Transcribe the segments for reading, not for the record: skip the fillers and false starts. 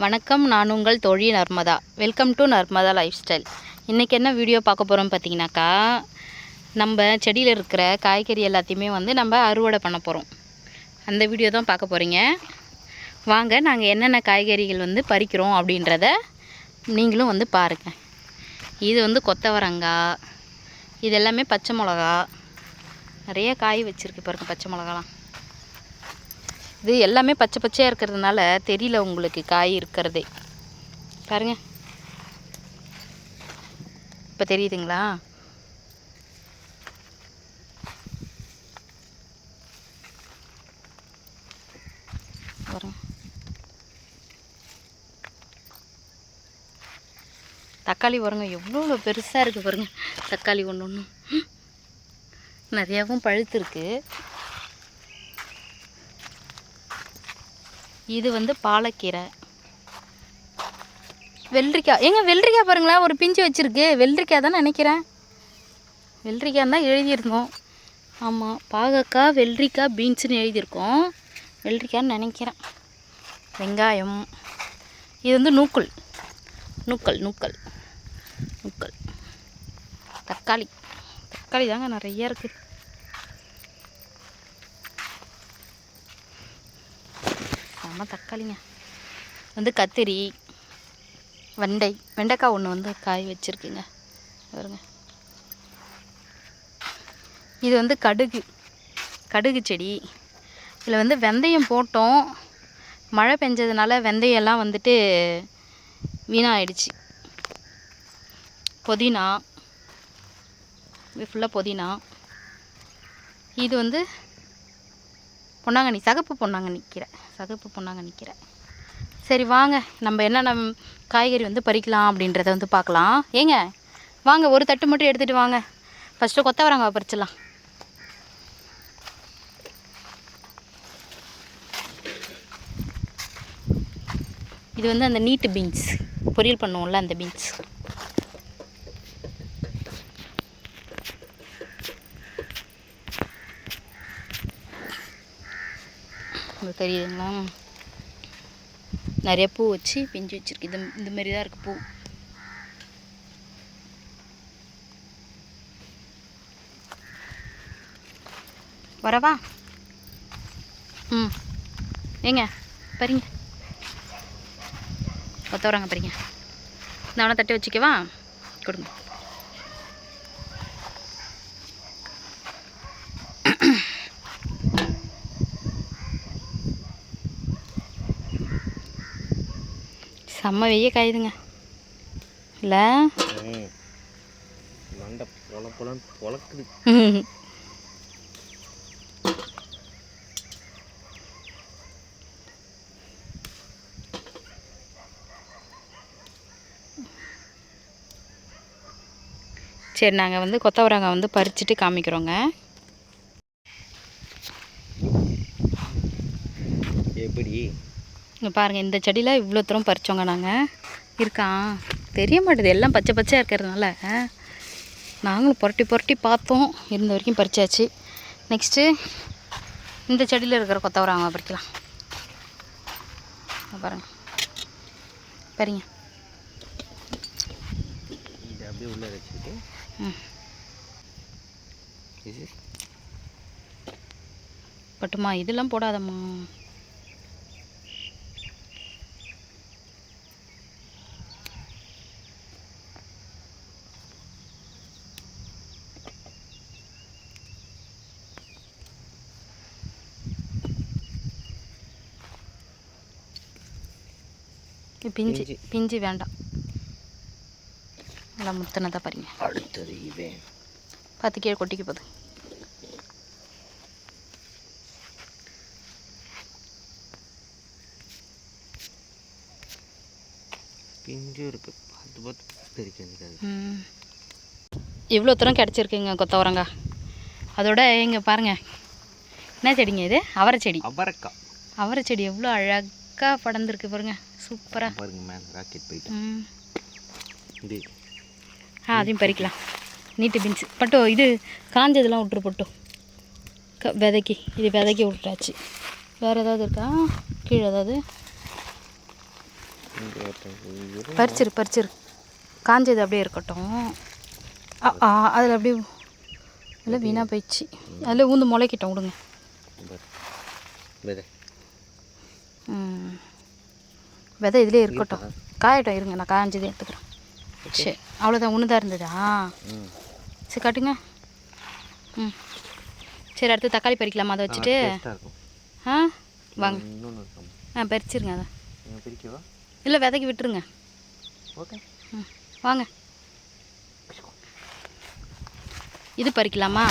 வணக்கம், நான் உங்கள் தோழி Narmada. Welcome to Narmada life style. இன்றைக்கி என்ன வீடியோ பார்க்க போகிறோம் பார்த்தீங்கன்னாக்கா, நம்ம செடியில் இருக்கிற காய்கறி எல்லாத்தையுமே நம்ம அறுவடை பண்ண போகிறோம். அந்த வீடியோ தான் பார்க்க போகிறீங்க. வாங்க, நாங்கள் என்னென்ன காய்கறிகள் பறிக்கிறோம் அப்படின்றத நீங்களும் பாருங்கள். இது கொத்தவரங்காய், இது எல்லாமே பச்சை மிளகா. நிறைய காய் வச்சுருக்கு பாருங்கள், பச்சை மிளகாலாம். இது எல்லாமே பச்சை பச்சையாக இருக்கிறதுனால தெரியல உங்களுக்கு காய் இருக்கிறதே. பாருங்க, இப்போ தெரியுதுங்களா? பாருங்க, தக்காளி பாருங்க எவ்வளோ பெருசாக இருக்குது பாருங்க. தக்காளி ஒன்று ஒன்று நிறையாவும் பழுத்துருக்கு. இது பாலக்கீரை. வெள்ளரிக்காய், வெள்ளரிக்காய் பாருங்களேன், ஒரு பிஞ்சு வச்சுருக்கு. வெள்ளரிக்காய் தான் நினைக்கிறேன், வெள்ளரிக்காய் தான் எழுதியிருந்தோம். ஆமாம், பாகக்காய், வெள்ளரிக்காய், பீன்ஸுன்னு எழுதியிருக்கோம். வெள்ளரிக்காய்ன்னு நினைக்கிறேன். வெங்காயம், இது நூக்கல் நூக்கல் நூக்கல் நூக்கல். தக்காளி தாங்க நிறைய இருக்குது. தக்காளிங்க, கத்திரி, வெண்டைக்காய் ஒன்று காய் வச்சுருக்குங்க பாருங்க. இது கடுகு செடி. இதில் வெந்தயம் போட்டோம். மழை பெஞ்சதுனால வெந்தயம்லாம் வீணாகிடுச்சு. புதினா, இது ஃபுல்லாக புதினா. இது பொன்னாங்கண்ணி, சகப்பு பொன்னாங்கண்ணி கீரை. சரி வாங்க, நம்ம என்னென்ன காய்கறி பறிக்கலாம் அப்படின்றத பார்க்கலாம். வாங்க, ஒரு தட்டு மட்டும் எடுத்துகிட்டு வாங்க. ஃபஸ்ட்டு கொத்தவரங்காய் பறிச்சிடலாம். இது அந்த நீட்டு பீன்ஸ், பொரியல் பண்ணுவோம்ல அந்த பீன்ஸ். தெரியுதுங்களா? நிறைய பூ வச்சு பிஞ்சு வச்சிருக்கு. இந்த மாதிரி தான் இருக்குது பூ. வரவா? பறிங்க, கொத்தவரங்க பறிங்க. இந்த அவனை தட்டி வச்சுக்கவா, கொடுங்க. செம்ம வெய்ய காயுதுங்க இல்லை? சரி, நாங்கள் கொத்தவரங்காய் பறிச்சுட்டு காமிக்கிறோங்க. எப்படி இங்கே பாருங்கள், இந்த செடியில் இவ்வளோ தூரம் பறித்தோங்க நாங்கள். இருக்கான் தெரிய மாட்டேது, எல்லாம் பச்சை பச்சையாக இருக்கிறதுனால நாங்களும் புரட்டி பார்த்தோம். இருந்த வரைக்கும் பறிச்சாச்சு. நெக்ஸ்ட்டு இந்த செடியில் இருக்கிற கொத்தவரங்காய் பறிக்கலாம். பாருங்கள், பாருங்க. பட்டுமா, இதெல்லாம் போடாதம்மா. பிஞ்சு வேண்டாம், நல்லா முத்தனதா பாருங்க. அடுத்தது இவன் பார்த்து கீழே கொட்டிக்கு போகுது. பிஞ்சு இருக்கு, இவ்வளோ தூரம் கிடச்சிருக்குங்க கொத்தவரங்காய். அதோட பாருங்க, என்ன செடிங்க இது? அவரை செடி. அவரை செடி எவ்வளோ அழகாக படர்ந்துருக்கு பாருங்க, சூப்பராக பாருங்க. மேலே ராக்கெட் போயிட்டு அதையும் பறிக்கலாம். நீட்டு பீன்ஸ் பட்டோ, இது காஞ்சதெல்லாம் விட்டுரு போட்டோ. விதைக்கி விட்டுறாச்சு. வேறு ஏதாவது இருக்கா கீழே? ஏதாவது பறிச்சிரு காஞ்சது அப்படியே இருக்கட்டும். அதில் அப்படியே இல்லை வீணாக போயிடுச்சு. அதில் ஊந்து முளைக்கிட்டோம் விடுங்க. விதை இதுலேயே இருக்கட்டும், காயட்டும். இருங்க, நான் காய்ஞ்சதே எடுத்துக்கிறேன். சரி, அவ்வளோதான். ஒன்று தான் இருந்ததா? சரி, காட்டுங்க. சரி, அடுத்து தக்காளி பறிக்கலாமா? அதை வச்சுட்டு வாங்க. பறிச்சிருங்க. அதை இல்லை, விதைக்கு விட்டுருங்க. ஓகே, வாங்க. இது பறிக்கலாமா?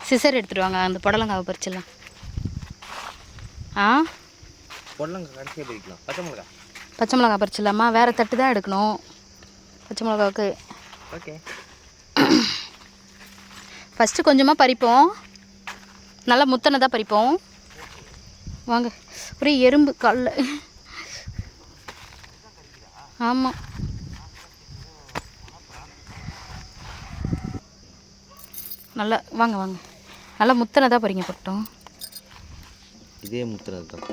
சிசர் எடுத்துகிட்டு வாங்க, அந்த புடலங்காவை பறிச்சிடலாம். புடலங்காய் கடைசியாக பறிக்கலாம். பச்சை மிளகா பறிச்சிடலாமா? வேறு தட்டு தான் எடுக்கணும் பச்சை மிளகாவுக்கு. ஓகே, ஃபஸ்ட்டு கொஞ்சமாக பறிப்போம், நல்லா முத்தனை தான் பறிப்போம். வாங்க. ஒரே எறும்பு காலில். ஆமாம், நல்லா வாங்க வாங்க. நல்லா முத்தனை தான் பறிங்க போட்டோம். இதே முத்தனை தான்.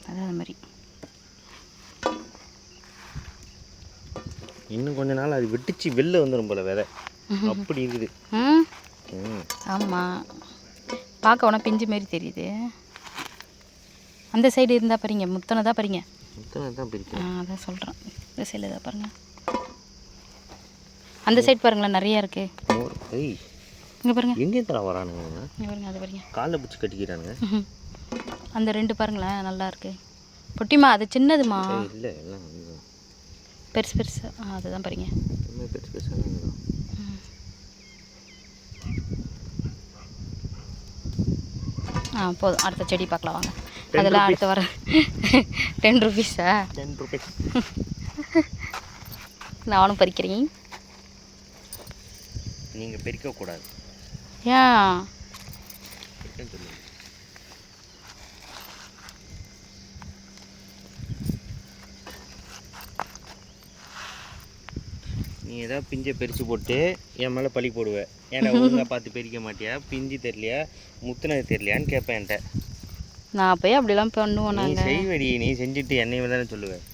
அதான் அது மாதிரி. இன்னும் கொஞ்ச நாள் அது வெட்டிச்சு வெளில வந்துடும் போல விதை. அப்படி இருக்குது. ஆமாம், பார்க்க உடனே பிஞ்சு மாரி தெரியுது. அந்த சைடு இருந்தால் பாருங்க, முத்தனை தான் பாருங்க. முத்தனை தான் பிரிக்க. அதான் சொல்கிறேன். இந்த சைடில் தான் பாருங்கள். அந்த சைடு பாருங்களேன், நிறையா இருக்குது. இங்கே பாருங்கள், எங்கே தர வரானுங்க? இங்கே பாருங்க, அதை பாருங்க. காலை பிடிச்சி கட்டிக்கிறானுங்க. அந்த ரெண்டு பாருங்களேன், நல்லா இருக்கு. பொட்டிமா அது சின்னதுமா. இல்லை, எல்லாம் பெருசு பெருசு. அதுதான் பாருங்க, பெருசு பெருசாக. போதும். அடுத்த செடி பார்க்கலாம் வாங்க. அதெல்லாம் அடுத்து வர 10 ரூபீஸா? 10 ரூபீஸ். நானும் பறிக்கிறேன். நீங்கள் பறிக்கக்கூடாது. ஏன்? நீ ஏதாவது பிஞ்சை பறித்து போட்டு என் மேலே பழி போடுவேன். ஏன்னா ஒழுங்காக பார்த்து பறிக்க மாட்டியா, பிஞ்சு தெரியலையா, முத்துனது தெரியலையான்னு கேட்பேன் என்கிட்ட. நான் போய் அப்படிலாம் பண்ணுவோம். நீ செய்வடி, நீ செஞ்சுட்டு என்னையும் தானே சொல்லுவேன்.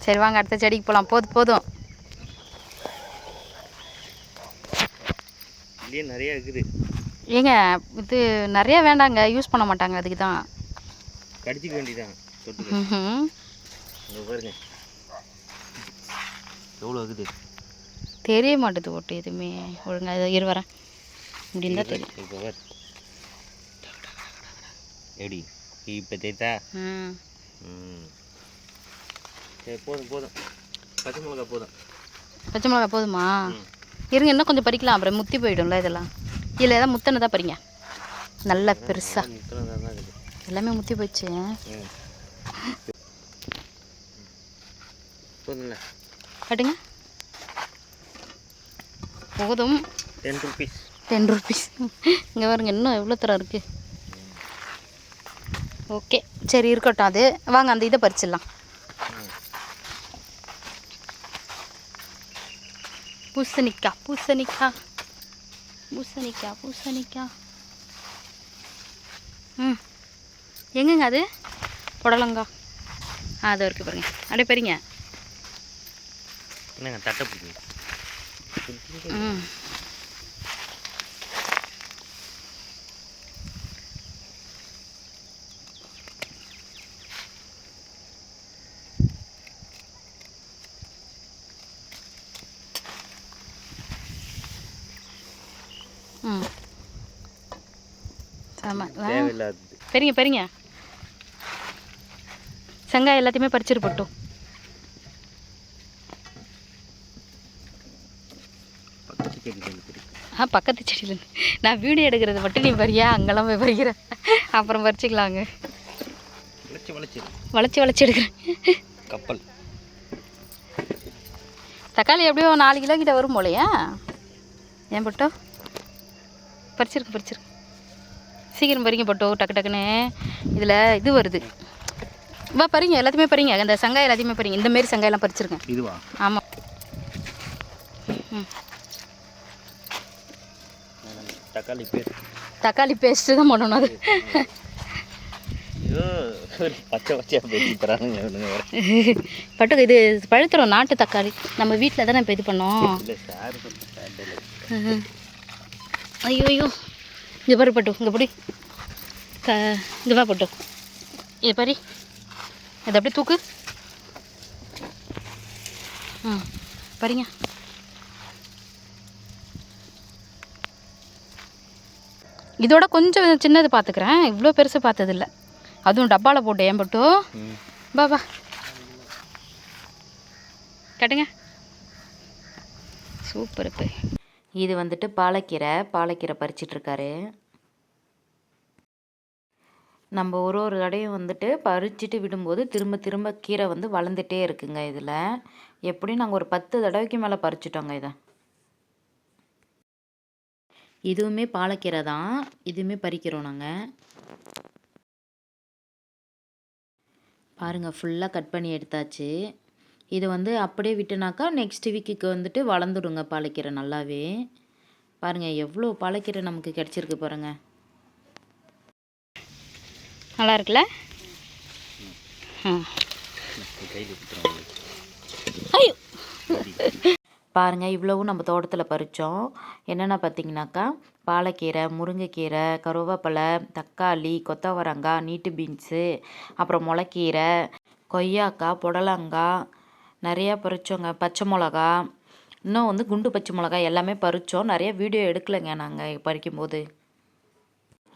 சரி வாங்க, அடுத்த செடிக்கு போகலாம். போதும். இல்லையே, நிறையா இருக்குது. ஏங்க, இது நிறையா வேண்டாங்க, யூஸ் பண்ண மாட்டாங்க. அதுக்கு தான் கடிச்சிக்க வேண்டியதான். பாருங்க எவ்வளோ இருக்குது. தெரிய மாட்டேது ஓட்டு எதுவுமே ஒழுங்காக. இதை வரேன் இப்படின்னு தான் தெரியும். இப்போ வர் எப்படி இப்போ தேத்தா. சரி, போதும். பச்சை மிளகா போதும். பச்சை மிளகா போதுமா? இருங்க, இன்னும் கொஞ்சம் பறிக்கலாம், அப்புறம் முத்தி போயிடும்ல இதெல்லாம். இதில் ஏதாவது முத்தனை தான் பறிங்க, நல்லா பெருசாக. எல்லாமே முத்தி போயிடுச்சு. போதும்ல, காட்டுங்க. போதும். 10 ரூபீஸ். 10 ரூபீஸ். இங்கே பாருங்க, இன்னும் எவ்வளோ தரம் இருக்குது. ஓகே, சரி இருக்கட்டும். அது வாங்க, அந்த இதை பறிச்சிடலாம். பூசணிக்காய். எங்கங்க அது? புடலங்காய். அது இருக்குது பாருங்க. அப்படியே பாருங்க. என்னங்க தட்டை பிடிக்கும். பெரிய செங்காய் எல்லாத்தையுமே பறிச்சிட்டு போட்டோம். பக்கத்து செடியிலேருந்து நான் வீடியோ எடுக்கிறது மட்டும் நீ பறியா, அங்கெல்லாம் போய் பறிக்கிறேன். அப்புறம் பறிச்சிக்கலாங்க. வளைச்சி எடுக்கிறேன். கப்பல் தக்காளி எப்படியோ 4 கிலோ கிட்ட வரும் போலையா? ஏன் போட்டோ பறிச்சிருக்கு. சீக்கிரம் பறிங்க போட்டோ, டக்குன்னு. இதில் இது வருது. பறிங்க, எல்லாத்தையுமே பறிங்க. அந்த செங்காய் எல்லாத்தையுமே பறிங்க. இந்தமாரி செங்காயெல்லாம் பறிச்சிருக்கேன். இதுவா? ஆமாம். தக்காளி பேஸ்ட்டு தான் பண்ணணும். அது பச்சை பச்சையாக பேசி தரானுங்க இவனுங்க வேற. பட்டு இது பழுத்துரும் நாட்டு தக்காளி. நம்ம வீட்டில் தானே இப்போ இது பண்ணோம். இல்லை சார் ஐயோ ஐயோ, இங்கே பாரு பட்டு, இங்கே பிடி இங்கே வா பட்டு, இது பாரு, இது அப்படியே தூக்கு. பாருங்க, இதோட கொஞ்சம் சின்னது பார்த்துக்கிறேன், இவ்வளோ பெருசு பார்த்ததில்ல. அதுவும் டப்பாவில் போட்டு ஏன் பட்டு. பா கட்டுங்க. சூப்பர். இப்போ இது வந்துட்டு பாலக்கீரை பறிச்சிட்ருக்காரு. நம்ம ஒரு தடையும் வந்துட்டு பறிச்சுட்டு விடும்போது திரும்ப திரும்ப கீரை வந்து வளர்ந்துட்டே இருக்குங்க. இதில் எப்படியும் நாங்கள் ஒரு 10 தடவைக்கு மேலே பறிச்சிட்டோங்க. இதுவுமே பாலக்கீரை தான், இதுவுமே பறிக்கிறோம் நாங்கள். பாருங்கள், ஃபுல்லாக கட் பண்ணி எடுத்தாச்சு. இது வந்து அப்படியே விட்டுனாக்கா நெக்ஸ்ட் வீக்குக்கு வந்துட்டு வளர்ந்துடுங்க பாலக்கீரை நல்லாவே. பாருங்கள் எவ்வளோ பாலக்கீரை நமக்கு கிடச்சிருக்கு பாருங்கள். நல்லா இருக்குல்ல? ஐயோ பாருங்கள், இவ்வளவும் நம்ம தோட்டத்தில் பறித்தோம். என்னென்ன பார்த்தீங்கன்னாக்கா பாலக்கீரை, முருங்கைக்கீரை, கருவேப்பிலை, தக்காளி, கொத்தவரங்காய், நீட்டு பீன்ஸு, அப்புறம் முளைக்கீரை, கொய்யாக்காய், புடலங்காய் நிறையா பறித்தோங்க. பச்சை மிளகா, இன்னும் வந்து குண்டு பச்சை மிளகா எல்லாமே பறித்தோம். நிறைய வீடியோ எடுக்கலைங்க நாங்கள் பறிக்கும்போது.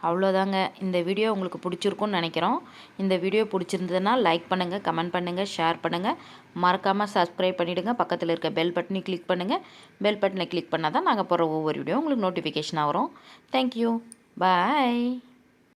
அவ்வளோதாங்க. இந்த வீடியோ உங்களுக்கு பிடிச்சிருக்குன்னு நினைக்கிறோம். இந்த வீடியோ பிடிச்சிருந்ததுன்னா லைக் பண்ணுங்கள், கமெண்ட் பண்ணுங்கள், ஷேர் பண்ணுங்கள். மறக்காமல் சப்ஸ்கிரைப் பண்ணிவிடுங்க. பக்கத்தில் இருக்க பெல் பட்டனை கிளிக் பண்ணுங்கள். பெல் பட்டனை கிளிக் பண்ணால் தான் நாங்கள் போகிற ஒவ்வொரு வீடியோ உங்களுக்கு நோட்டிஃபிகேஷனாக வரும். தேங்க்யூ, பாய்.